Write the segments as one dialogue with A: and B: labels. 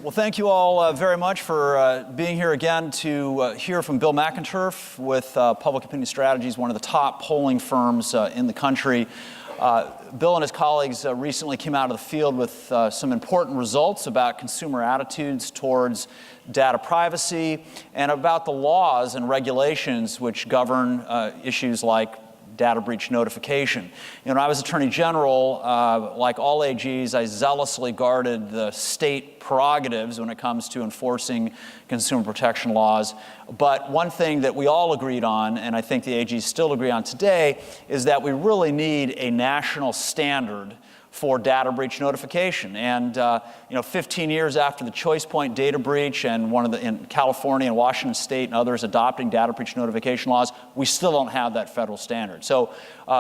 A: Well, thank you all very much for being here again to hear from Bill McInturff with Public Opinion Strategies, one of the top polling firms in the country. Bill and his colleagues recently came out of the field with some important results about consumer attitudes towards data privacy and about the laws and regulations which govern issues like data breach notification. You know, when I was Attorney General, like all AGs, I zealously guarded the state prerogatives when it comes to enforcing consumer protection laws. But one thing that we all agreed on, and I think the AGs still agree on today, is that we really need a national standard for data breach notification. And 15 years after the choice point data breach and in California and Washington State and others adopting data breach notification laws, we still don't have that federal standard. So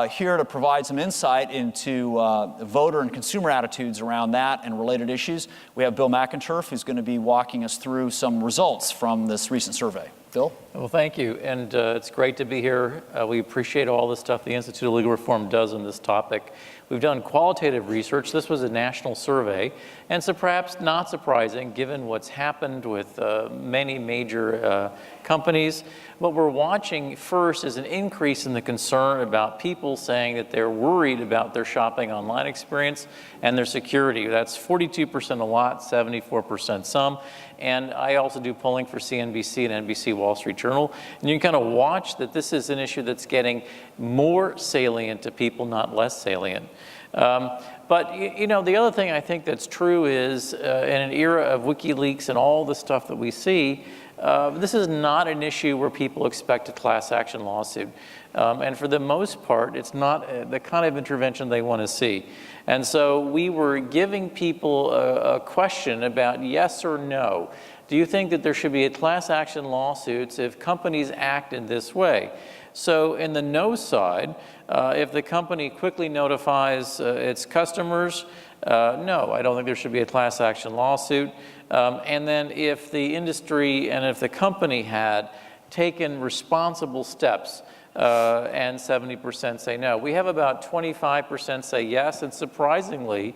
A: here to provide some insight into voter and consumer attitudes around that and related issues, we have Bill McInturff, who's going to be walking us through some results from this recent survey. Bill?
B: Well, thank you, and it's great to be here. We appreciate all the stuff the Institute of Legal Reform does on this topic. We've done qualitative research. This was a national survey, and so perhaps not surprising given what's happened with many major companies. What we're watching first is an increase in the concern about people saying that they're worried about their shopping online experience and their security. That's 42% a lot, 74% some. And I also do polling for CNBC and NBC Wall Street Journal. And you can kind of watch that this is an issue that's getting more salient to people, not less salient. But you know, the other thing I think that's true is in an era of WikiLeaks and all the stuff that we see, this is not an issue where people expect a class action lawsuit. And for the most part, it's not the kind of intervention they want to see. And so we were giving people a question about yes or no. Do you think that there should be a class action lawsuits if companies act in this way? So in the no side, if the company quickly notifies its customers, no, I don't think there should be a class action lawsuit. And then if the industry and if the company had taken responsible steps, and 70% say no. We have about 25% say yes, and surprisingly,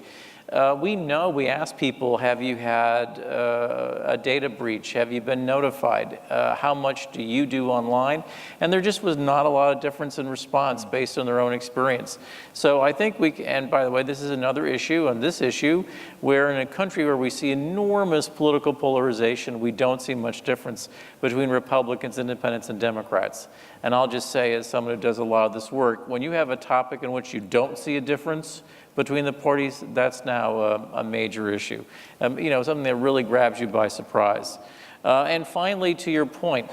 B: we ask people, have you had a data breach? Have you been notified? How much do you do online? And there just was not a lot of difference in response based on their own experience. So I think and by the way, this is another issue on this issue, where in a country where we see enormous political polarization, we don't see much difference between Republicans, Independents, and Democrats. And I'll just say, as someone who does a lot of this work, when you have a topic in which you don't see a difference between the parties, that's now a major issue. Something that really grabs you by surprise. And finally, to your point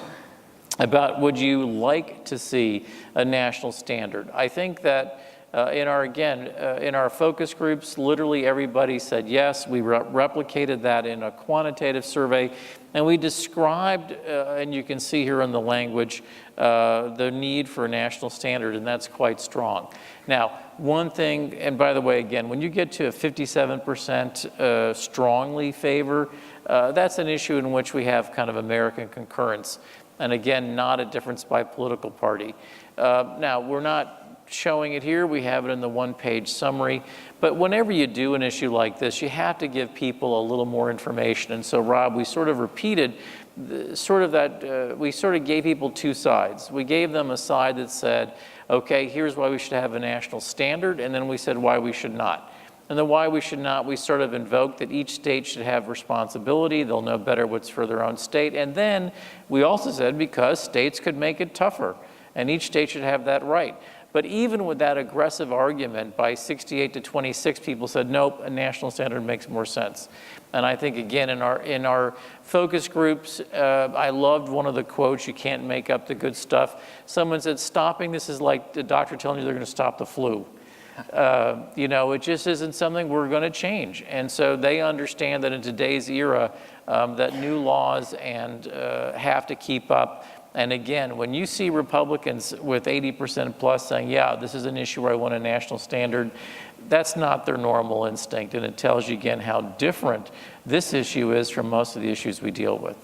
B: about would you like to see a national standard? I think that in our focus groups, literally everybody said yes. We replicated that in a quantitative survey, and we described, and you can see here in the language, the need for a national standard, and that's quite strong. Now, one thing, and by the way, again, when you get to a 57% strongly favor, that's an issue in which we have kind of American concurrence, and again, not a difference by political party. Now, we're not showing it here. We have it in the one-page summary. But whenever you do an issue like this, you have to give people a little more information. And so, Rob, we sort of repeated we sort of gave people two sides. We gave them a side that said, okay, here's why we should have a national standard, and then we said why we should not. And the why we should not, we sort of invoked that each state should have responsibility. They'll know better what's for their own state. And then we also said because states could make it tougher, and each state should have that right. But even with that aggressive argument, by 68 to 26, people said, nope, a national standard makes more sense. And I think, again, in our focus groups, I loved one of the quotes, you can't make up the good stuff. Someone said, stopping this is like the doctor telling you they're going to stop the flu. It just isn't something we're going to change. And so they understand that in today's era, that new laws have to keep up. And again, when you see Republicans with 80% plus saying, yeah, this is an issue where I want a national standard, that's not their normal instinct. And it tells you again how different this issue is from most of the issues we deal with.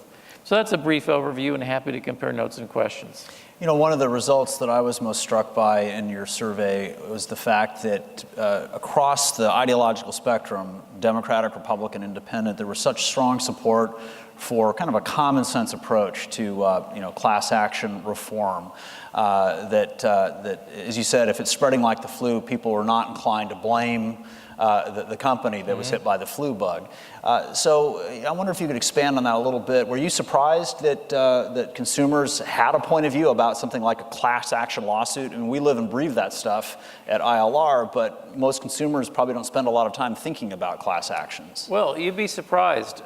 B: So that's a brief overview, and happy to compare notes and questions.
A: You know, one of the results that I was most struck by in your survey was the fact that across the ideological spectrum, Democratic, Republican, Independent, there was such strong support for kind of a common sense approach to class action reform. That, as you said, if it's spreading like the flu, people are not inclined to blame the company that was hit by the flu bug. So I wonder if you could expand on that a little bit. Were you surprised that consumers had a point of view about something like a class action lawsuit? I mean, we live and breathe that stuff at ILR, but most consumers probably don't spend a lot of time thinking about class actions.
B: Well, you'd be surprised,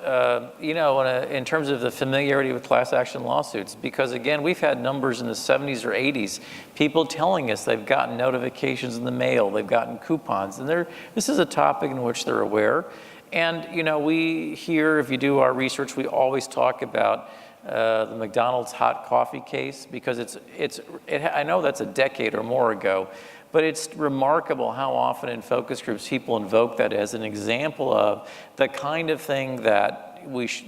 B: in terms of the familiarity with class action lawsuits, because again, we've had numbers in the 70s or 80s, people telling us they've gotten notifications in the mail, they've gotten coupons, and this is a topic in which they're aware. And, we here, if you do our research, we always talk about the McDonald's hot coffee case, because I know that's a decade or more ago, but it's remarkable how often in focus groups people invoke that as an example of the kind of thing that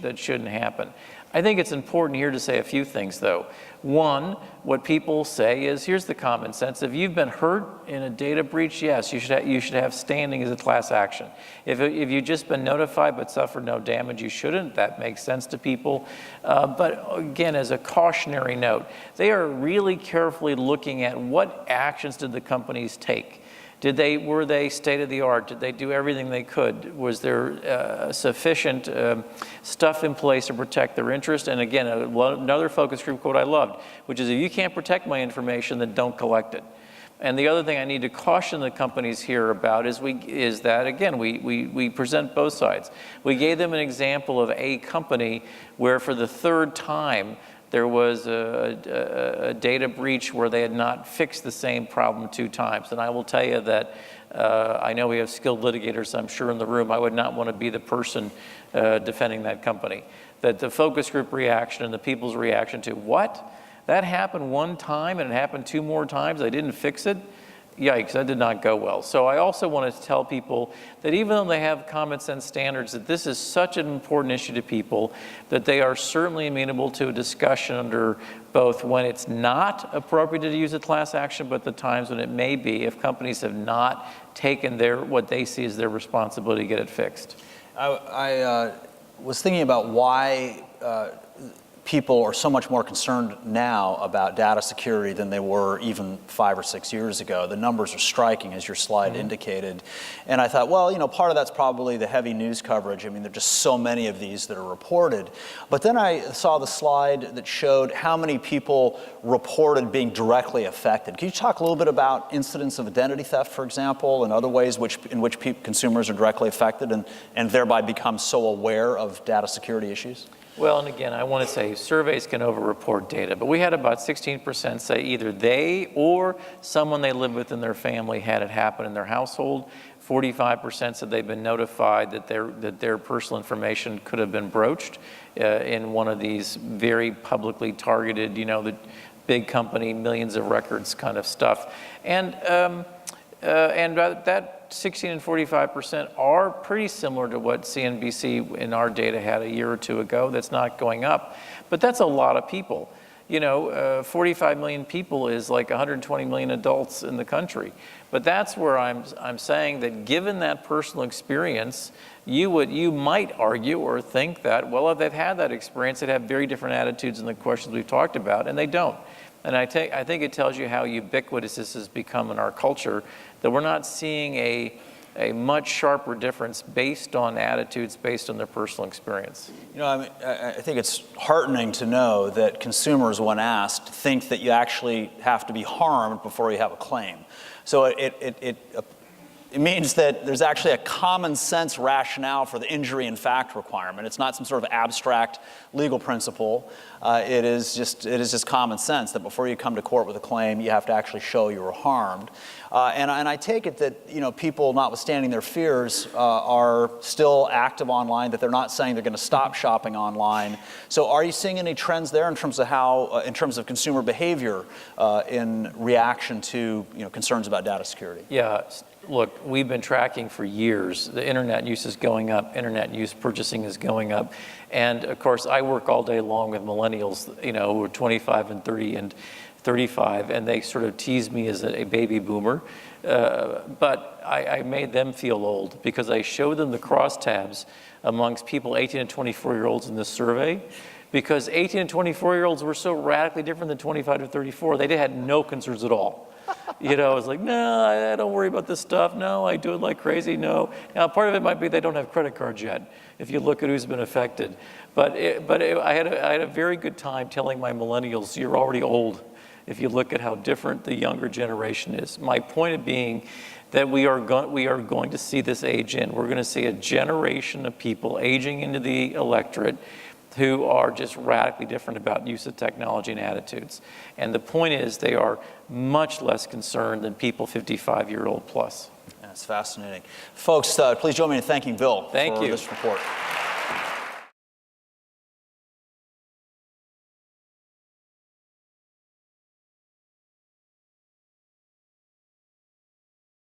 B: that shouldn't happen. I think it's important here to say a few things, though. One, what people say is, here's the common sense. If you've been hurt in a data breach, yes, you should have standing as a class action. If you've just been notified but suffered no damage, you shouldn't. That makes sense to people. But again, as a cautionary note, they are really carefully looking at what actions did the companies take. Were they state of the art? Did they do everything they could? Was there sufficient stuff in place to protect their interest? And again, another focus group quote I loved, which is, if you can't protect my information, then don't collect it. And the other thing I need to caution the companies here about is that, again, we present both sides. We gave them an example of a company where for the third time, there was a data breach where they had not fixed the same problem 2 times. And I will tell you that I know we have skilled litigators, I'm sure, in the room. I would not want to be the person defending that company. That the focus group reaction and the people's reaction to, what? That happened 1 time and it happened 2 more times, I didn't fix it? Yikes, that did not go well. So I also wanted to tell people that even though they have common sense standards, that this is such an important issue to people that they are certainly amenable to a discussion under both when it's not appropriate to use a class action, but the times when it may be if companies have not taken what they see as their responsibility to get it fixed.
A: I was thinking about why people are so much more concerned now about data security than they were even 5 or 6 years ago. The numbers are striking, as your slide indicated. And I thought, well, part of that's probably the heavy news coverage. I mean, there are just so many of these that are reported. But then I saw the slide that showed how many people reported being directly affected. Can you talk a little bit about incidents of identity theft, for example, and other ways in which consumers are directly affected and thereby become so aware of data security issues?
B: Well, and again, I want to say surveys can over-report data, but we had about 16% say either they or someone they live with in their family had it happen in their household. 45% said they've been notified that their personal information could have been broached in one of these very publicly targeted, the big company, millions of records kind of stuff. And that 16 and 45% are pretty similar to what CNBC in our data had a year or 2 ago. That's not going up, but that's a lot of people. 45 million people is like 120 million adults in the country. But that's where I'm saying that given that personal experience, you might argue or think that, well, if they've had that experience, they'd have very different attitudes in the questions we've talked about, and they don't. And I think it tells you how ubiquitous this has become in our culture, that we're not seeing a much sharper difference based on attitudes, based on their personal experience.
A: I think it's heartening to know that consumers, when asked, think that you actually have to be harmed before you have a claim. So it means that there's actually a common sense rationale for the injury in fact requirement. It's not some sort of abstract legal principle. It is just common sense that before you come to court with a claim, you have to actually show you were harmed. And I take it that people, notwithstanding their fears, are still active online. That they're not saying they're going to stop shopping online. So, are you seeing any trends there in terms of in terms of consumer behavior in reaction to concerns about data security?
B: Yeah. look, we've been tracking for years. The internet use is going up, internet use purchasing is going up. And of course, I work all day long with millennials, who are 25 and 30 and 35, and they sort of tease me as a baby boomer. But I made them feel old because I showed them the crosstabs amongst people 18 and 24-year-olds in this survey, because 18 and 24-year-olds were so radically different than 25 to 34. They had no concerns at all. I was like, no, I don't worry about this stuff. No, I do it like crazy. No. Now, part of it might be they don't have credit cards yet, if you look at who's been affected. I had a very good time telling my millennials, you're already old, if you look at how different the younger generation is. My point being that we are going to see this age in. We're going to see a generation of people aging into the electorate who are just radically different about use of technology and attitudes. And the point is they are much less concerned than people 55-year-old plus.
A: That's fascinating. Folks, please join me in thanking Bill
B: for
A: this report.